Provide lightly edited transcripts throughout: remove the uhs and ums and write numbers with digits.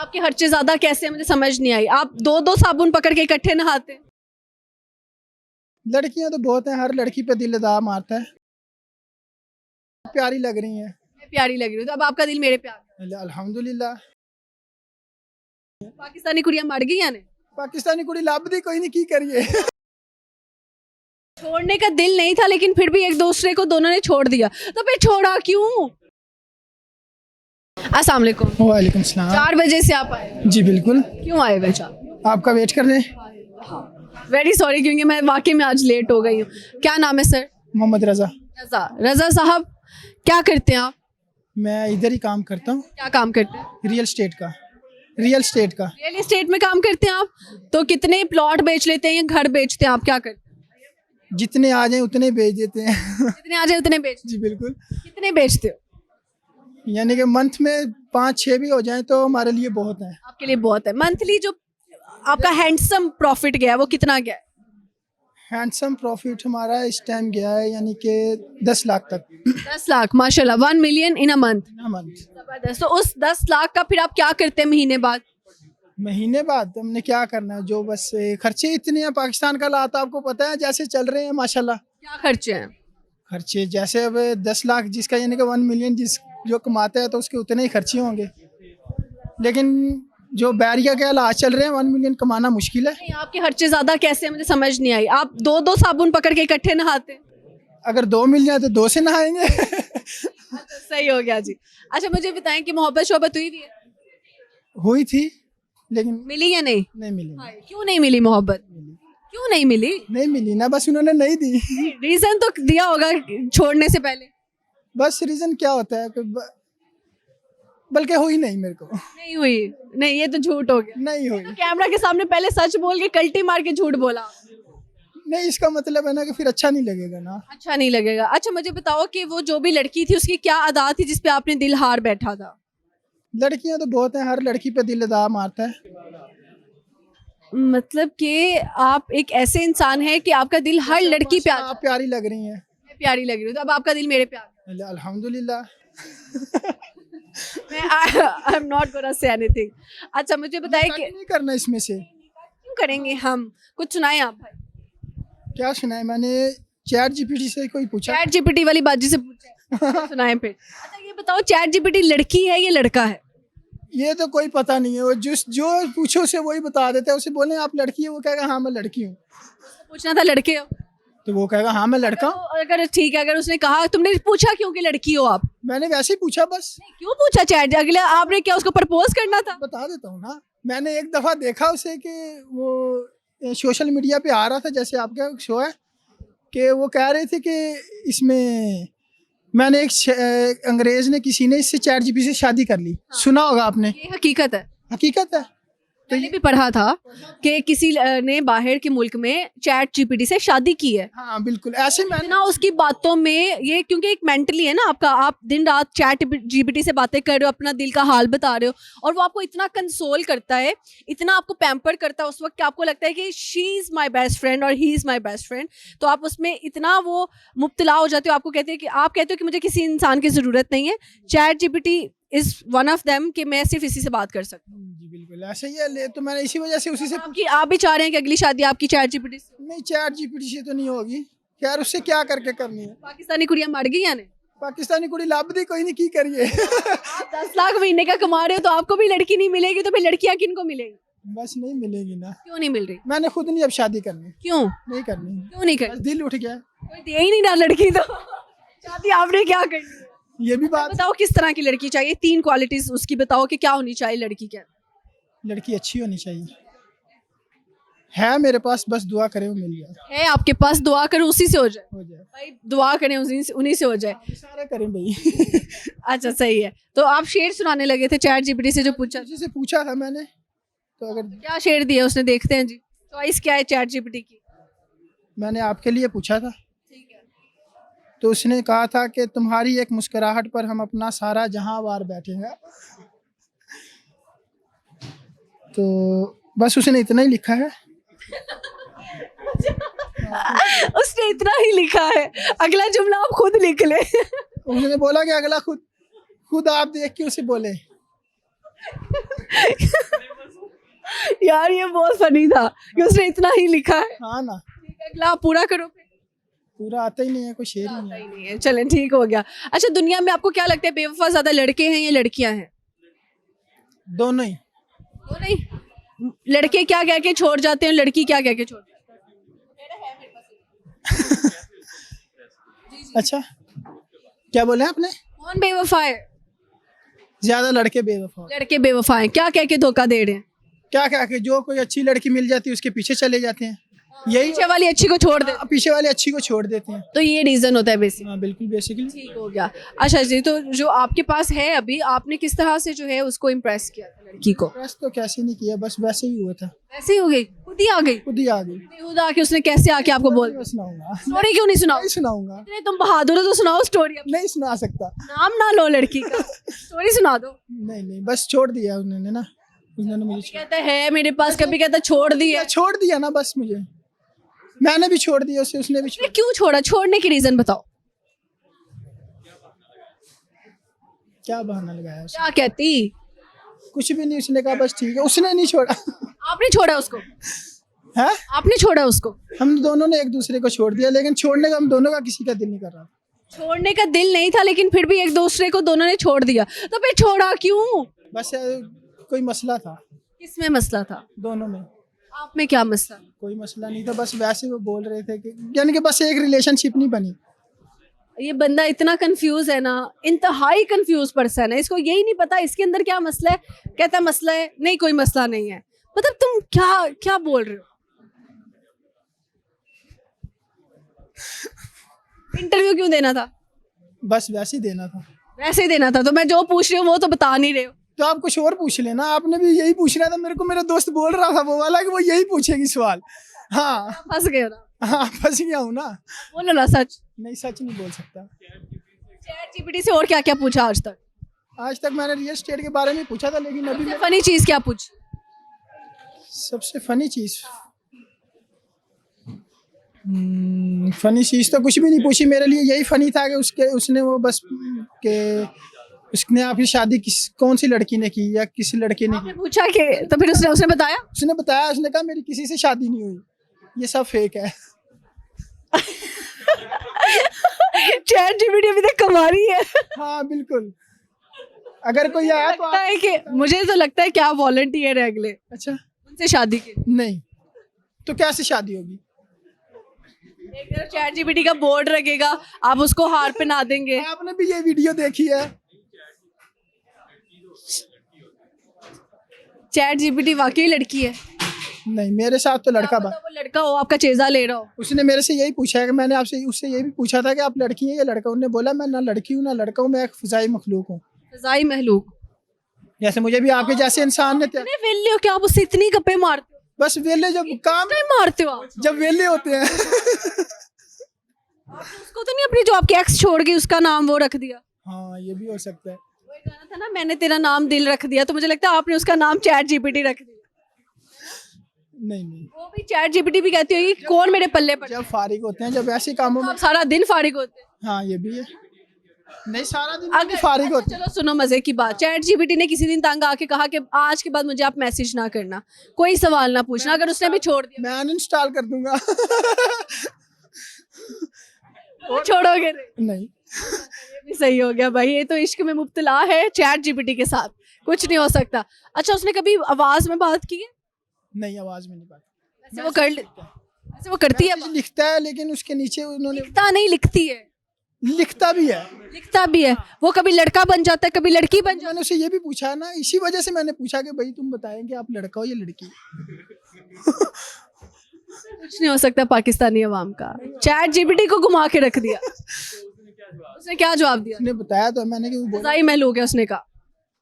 आपके खर्चे ज्यादा कैसे हैं? मुझे समझ नहीं आई। आप दो दो साबुन पकड़ के इकट्ठे नहाते हैं। लड़कियां तो बहुत हैं, हर लड़की पे दिल लगा मारता है। प्यारी लग रही हैं। मैं प्यारी लग रही हूँ तो अब आपका दिल मेरे पे आ गया। अल्हम्दुलिल्लाह। पाकिस्तानी कुड़ियां मर गई या नहीं? पाकिस्तानी कुड़ी लब दी कोई नहीं की करिए। छोड़ने का दिल नहीं था लेकिन फिर भी एक दूसरे को दोनों ने छोड़ दिया, तो फिर छोड़ा क्यों? अस्सलाम वालेकुम। वालेकुम सलाम। 4 बजे से आप आए? जी बिल्कुल, क्यों आए बेचा? आपका वेट कर रहे हैं। वेरी सॉरी क्योंकि मैं वाकई में आज लेट हो गई हूँ। क्या नाम है सर? मोहम्मद रजा। रजा। रजा साहब क्या करते हैं आप? मैं इधर ही काम करता हूँ, क्या काम करते हैं? रियल स्टेट का। रियल स्टेट का। रियल एस्टेट में काम करते हैं आप? तो कितने प्लॉट बेच लेते हैं या घर बेचते हैं? आप क्या करते हैं? जितने आ जाए उतने बेच देते हैं। जितने आ जाए उतने बेच। जी बिल्कुल। कितने बेचते हो? यानी कि मंथ में 5-6 भी हो जाए तो हमारे लिए बहुत है। आपके लिए बहुत है। मंथली जो आपका हैंडसम प्रॉफिट गया है वो कितना गया है? हैंडसम प्रॉफिट हमारा इस टाइम गया है यानी कि 10 लाख तक। 10 लाख माशाल्लाह। 1 million in a month. Month. जबरदस्त। तो उस 10 लाख का फिर आप क्या करते हैं महीने बाद? महीने बाद हमने क्या करना है, जो बस खर्चे इतने हैं, पाकिस्तान का हालात आपको पता है जैसे चल रहे हैं माशाल्लाह। क्या खर्चे हैं? खर्चे जैसे अब 10 लाख जिसका यानी कि 1 मिलियन जिस जो कमाता है तो उसके उतने ही खर्चे होंगे, लेकिन जो बैरिया के हालात चल रहे हैं 1 मिलियन कमाना मुश्किल है। नहीं, आपके खर्चे ज्यादा कैसे हैं? मुझे समझ नहीं आई। आप दो दो साबुन पकड़ के इकट्ठे नहाते हैं। अगर 2 मिल जाए तो 2 से नहाएंगे। अच्छा, सही हो गया जी। अच्छा मुझे बताएं कि मोहब्बत शोहबत हुई भी है? हुई थी लेकिन मिली या नहीं? नहीं मिली। क्यों नहीं मिली मोहब्बत? क्यों नहीं मिली? नहीं मिली ना, बस उन्होंने नहीं दी। रीजन तो दिया होगा छोड़ने से पहले। बस रीजन क्या होता है कि बल्कि हुई नहीं मेरे को। नहीं हुई? नहीं, ये तो झूठ हो गया। नहीं हुई। तो कैमरा के सामने पहले सच बोल के कल्टी मार के झूठ बोला। नहीं, इसका मतलब है ना कि फिर अच्छा नहीं लगेगा ना। अच्छा नहीं लगेगा। अच्छा मुझे बताओ कि वो जो भी लड़की थी उसकी क्या अदा थी जिसपे आपने दिल हार बैठा था? लड़कियां तो बहुत हैं, हर लड़की पे दिल लगा मारता है। मतलब कि आप एक ऐसे इंसान हैं कि आपका दिल हर लड़की पे आप प्यारी लग रही हैं। मैं प्यारी लग रही हूँ तो अब आपका दिल मेरे पे आ गया। अल्हम्दुलिल्लाह। मैं I am not gonna say anything. अच्छा मुझे बताइए कि नहीं करना इसमें से। क्यों करेंगे हम? कुछ सुनाए आप भाई। क्या सुनाए? मैंने चैट जीपीटी से कोई पूछा। चैट जीपीटी वाली बात जिसे पूछा सुनाए फिर। अच्छा ये बताओ चैट जीपीटी लड़की है या लड़का है? ये तो कोई पता नहीं है, वो जो पूछो उसे वही बता देता है। उसे बोले आप लड़की है, वो कहेगा हाँ मैं लड़की हूँ। पूछना था लड़के हो तो वो कहेगा हाँ मैं लड़का हूँ। तो अगर ठीक है, अगर उसने कहा तुमने पूछा क्यों कि लड़की हो आप? मैंने वैसे ही पूछा बस। क्यों पूछा? चैट अगले आपने क्या उसको प्रपोज करना था? बता देता हूँ ना, मैंने एक दफ़ा देखा उसे कि वो सोशल मीडिया पे आ रहा था, जैसे आपका शो है, कि वो कह रहे थे कि इसमें मैंने एक अंग्रेज ने किसी ने इससे चैट जीपीटी से शादी कर ली। सुना होगा आपने। ये हकीकत है। हकीकत है। तो मैंने भी पढ़ा था कि किसी ने बाहर के मुल्क में चैट जीपीटी से शादी की है। हाँ बिल्कुल ऐसे मैंने ना उसकी बातों में ये, क्योंकि एक मेंटली है ना आपका, आप दिन रात चैट जीपीटी से बातें कर रहे हो, अपना दिल का हाल बता रहे हो और वो आपको इतना कंसोल करता है, इतना आपको पैम्पर करता है उस वक्त कि आपको लगता है कि she is my best friend और he is my best friend. तो आप उसमें इतना वो मुब्तला हो जाते हो, आपको कहते हैं कि आप कहते हो कि मुझे किसी इंसान की ज़रूरत नहीं है, chat GPT is one of them कि मैं सिर्फ इसी से बात कर सकता हूँ। जी बिल्कुल ऐसे ही है। तो मैंने इसी वजह से उसी से आप भी चाह रहे हैं कि अगली शादी आपकी चैट जीपीटी से? नहीं, चैट जीपीटी से तो नहीं होगी। यार उससे क्या करके करनी है? पाकिस्तानी कुड़ियां मर गई या नहीं? पाकिस्तानी कुड़ी लब दी कोई नहीं की करिए। आप 10 लाख महीने का कमा रहे हो तो आपको भी लड़की नहीं मिलेगी, तो फिर लड़कियां किनको मिलेगी? बस नहीं मिलेगी ना। क्यों नहीं मिल रही? मैंने खुद नहीं अब शादी करनी। क्यों नहीं करनी। क्यों नहीं बस करती? दिल उठ गया। कोई दे ही नहीं रहा लड़की तो शादी आपने क्या करनी है? ये भी बात। बताओ किस तरह की लड़की चाहिए? 3 क्वालिटीज उसकी बताओ कि क्या होनी चाहिए लड़की के। लड़की अच्छी होनी चाहिए। है मेरे पास, बस दुआ करें वो मिल जाए। है आपके पास, दुआ करें उसी से हो जाए। हो जाए। भाई दुआ करें उन्हीं से हो जाए। सारे करें भाई। अच्छा सही है। तो आप शेर सुनाने लगे थे चैट जीपीटी से जो पूछा, किसी से पूछा था मैंने, तो अगर क्या शेर दिया उसने? देखते हैं जी चॉइस क्या है चैट जीपीटी की। मैंने आपके लिए पूछा था ठीक है। तो उसने कहा था कि तुम्हारी एक मुस्कुराहट पर हम अपना सारा जहां वार बैठे हैं। तो बस उसने इतना ही लिखा है। उसने इतना ही लिखा है, अगला जुमला आप खुद लिख ले। उसने बोला कि अगला खुद आप देख के उसे बोले। यार ये बहुत फनी था कि उसने इतना ही लिखा है। हाँ ना, ठीक है, अगला आप पूरा करो फिर। पूरा आता ही नहीं है, कोई शेर ही नहीं आता है। ही नहीं है, चलें ठीक हो गया। अच्छा, दुनिया में आपको क्या लगता है बेवफा ज्यादा लड़के हैं या लड़कियां हैं? दोनों ही। वो नहीं, लड़के क्या कह के छोड़ जाते हैं, लड़की क्या कह के छोड़ जाती अच्छा, क्या बोले आपने? है? कौन बेवफा है? ज्यादा लड़के बेवफा। लड़के बेवफा हैं, क्या कह के धोखा दे रहे हैं? क्या क्या कि जो कोई अच्छी लड़की मिल जाती है उसके पीछे चले जाते हैं, यही पीछे वाली अच्छी को छोड़ दे, पीछे वाले अच्छी को छोड़ देते हैं। तो ये रीजन होता है बेसिक। हाँ बिल्कुल, बेसिकली। ठीक हो गया। अच्छा जी, तो जो आपके पास है अभी, आपने किस तरह से जो है उसको इम्प्रेस किया था लड़की को? प्रेस तो कैसे नहीं किया, बस वैसे ही हुआ था, वैसे ही हो गई, खुद ही आ गई? खुद ही आ गई। खुद आके उसने कैसे आके आपको बोल? मैं सुनाऊंगा, स्टोरी क्यों नहीं सुनाओ? नहीं सुनाऊंगा, इतने तुम बहादुर हो तो सुनाओ स्टोरी। अब नहीं सुना सकता। नाम ना लो लड़की का, स्टोरी सुना दो। नहीं नहीं, बस छोड़ दिया उन्होंने ना, उन्होंने मुझे कहता है मेरे पास, कभी कहता छोड़ दिया। छोड़ दिया ना, बस मुझे, मैंने भी छोड़ दिया उसे, उसने भी उसने क्यों छोड़ा? छोड़ने की रीजन बताओ। क्या बहाना लगाया उसे? क्या कहती? कुछ भी नहीं, उसने कहा बस ठीक है, उसने नहीं छोड़ा। आपने छोड़ा उसको? है, आपने छोड़ा उसको? हम दोनों ने एक दूसरे को छोड़ दिया, लेकिन छोड़ने का हम दोनों का किसी का दिल नहीं कर रहा। छोड़ने का दिल नहीं था, लेकिन फिर भी एक दूसरे को दोनों ने छोड़ दिया, तो फिर छोड़ा क्यों? बस कोई मसला था किसमें मसला था? दोनों में। आप में क्या मसला? कोई मसला नहीं था, बस वैसे वो बोल रहे थे कि, यानी कि बस एक रिलेशनशिप नहीं बनी। ये बंदा इतना कंफ्यूज है ना, इंतहाई कंफ्यूज पर्सन है, इसको यही नहीं पता इसके अंदर क्या मसला है। कहता मसला है, नहीं कोई मसला नहीं है। मतलब तुम क्या क्या बोल रहे हो? इंटरव्यू क्यों देना था? बस वैसे ही देना था। वैसे ही देना था, तो मैं जो पूछ रही हूँ वो तो बता नहीं रहे हो। तो आप कुछ और पूछ लेना, आपने भी यही पूछना था मेरे को, मेरा दोस्त बोल रहा था वो वाला कि वो यही पूछेगी सवाल। हाँ फंस गए हो ना? हाँ, फंस गया हूँ ना। बोलो ना सच। नहीं, सच नहीं बोल सकता। चैट जीपीटी से और क्या क्या पूछा आज तक? आज तक मैंने रियल एस्टेट के बारे में पूछा था, लेकिन अभी मैं फनी चीज क्या पूछी? सबसे फनी चीज, फनी चीज तो कुछ भी नहीं पूछी। मेरे लिए यही फनी था कि उसने वो बस के उसने आपकी शादी कौन सी लड़की ने की या किसी लड़के ने आपने की। पूछा कि, तो फिर उसने बताया? उसने बताया, उसने कहा मेरी किसी से शादी नहीं हुई, ये सब फेक है। चैट जीपीटी अभी तक कमा रही है। हाँ बिल्कुल, अगर कोई आया तो लगता है कि, मुझे तो लगता है क्या वॉलंटियर है अगले अच्छा उनसे शादी की। नहीं तो कैसे शादी होगी? एक तरफ चैट जीपीटी का बोर्ड रखेगा, आप उसको हार पहना देंगे। आपने भी ये वीडियो देखी है? चैट जीपीटी वाकई लड़की है? नहीं, मेरे साथ तो लड़का क्या पता वो लड़का हो, आपका चेजा ले रहा हो। उसने मेरे से यही पूछा है कि मैंने आपसे उससे ये भी पूछा था कि आप लड़की हैं या लड़का। उन्होंने बोला मैं ना लड़की हूँ ना लड़का हूँ, मैं एक फिजाई मखलूक हूँ। फजाई महलूक? जैसे मुझे भी आपके जैसे इंसान ने इतने वेले हो कि आप उससे इतनी गप्पे मारते हो? बस वेले जब काम मारते हो आप? जब वेले होते हैं। उसको तो नहीं अपनी जो आपकी एक्स छोड़ गई उसका नाम वो रख दिया? हाँ ये भी हो सकता है। वो एक गाना था ना, मैंने तेरा नाम दिल रख दिया, तो मुझे लगता है आपने उसका नाम चैट जीपीटी रख दिया। नहीं नहीं, वो भी चैट जीपीटी भी कहती होगी कौन मेरे पल्ले पड़े। जब फारिग होते हैं, जब ऐसे कामों में। आप सारा दिन फारिग होते हैं? हाँ ये भी है, नहीं सारा दिन अगर फारिग होते हैं। चलो सुनो मजे की बात, चैट जीपीटी ने किसी दिन तंग आके कहा कि आज के बाद मुझे आप मैसेज ना करना, कोई सवाल ना पूछना, अगर उसने भी छोड़ दिया मैं अनइंस्टॉल कर दूंगा। तो छोड़ोगे नहीं? नहीं, ये भी सही हो गया भाई, ये तो इश्क में मुब्तला है चैट जीपीटी के साथ, कुछ नहीं हो सकता। अच्छा, उसने कभी आवाज में बात की है? नहीं आवाज में नहीं बात। वैसे वो कर वैसे वो करती है? मैसेज लिखता है, लेकिन उसके नीचे उन्होंने लिखता नहीं, लिखती है। लिखता भी है। लिखता भी है। वो कभी लड़का बन जाता है, कभी लड़की बन जाती मैंने उसे ये भी पूछा ना, इसी वजह से मैंने पूछा कि भाई तुम बताएं कि आप लड़का हो या लड़की। है। कुछ नहीं हो सकता पाकिस्तानी अवाम का। चैट जीपीटी को घुमा के रख दिया। उसने क्या जवाब दिया? उसने बताया तो मैंने कि वो बोला फजाई महलूक है उसने कहा।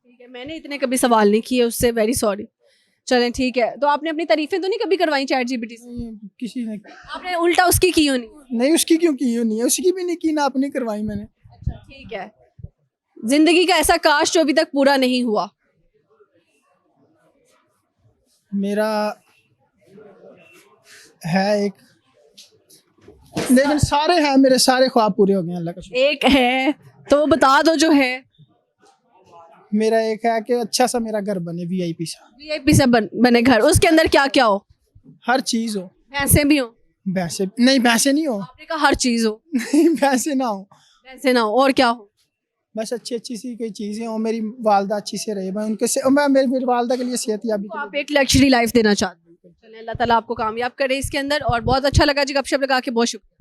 ठीक है, मैंने इतने कभी सवाल नहीं किए उससे, वेरी सॉरी। चलें ठीक है, तो आपने अपनी तारीफें तो नहीं कभी करवाई चैट जीपीटी से? नहीं, किसी ने आपने उल्टा उसकी की होनी। नहीं, उसकी क्यों की हो नहीं है, उसकी भी नहीं की ना अपनी करवाई मैंने। अच्छा ठीक है, जिंदगी का ऐसा काश जो अभी तक पूरा नहीं हुआ? मेरा है एक, लेकिन सारे हैं, मेरे सारे ख्वाब पूरे हो गए हैं अल्लाह का शुक्र। एक है तो वो बता दो जो है। मेरा एक है कि अच्छा सा मेरा घर बने, वीआईपी सा, वीआईपी से बने घर, उसके अंदर क्या क्या हो? हर चीज हो। भैंसे भी हो? भैंसे नहीं, भैंसे नहीं हो। आपने कहा हर चीज हो, नहीं, भैंसे ना हो। भैंसे ना हो, और क्या हो? बस अच्छी अच्छी सी कोई चीजें हो, मेरी वालदा अच्छी से रहे, मैं उनके से, मैं मेरी वालदा के लिए सेहतयाबी तो के आप लिए। एक लग्जरी लाइफ देना चाहते हैं। चलें, अल्लाह ताला आपको कामयाब करे इसके अंदर, और बहुत अच्छा लगा जी गपशप लगा के, बहुत शुक्रिया।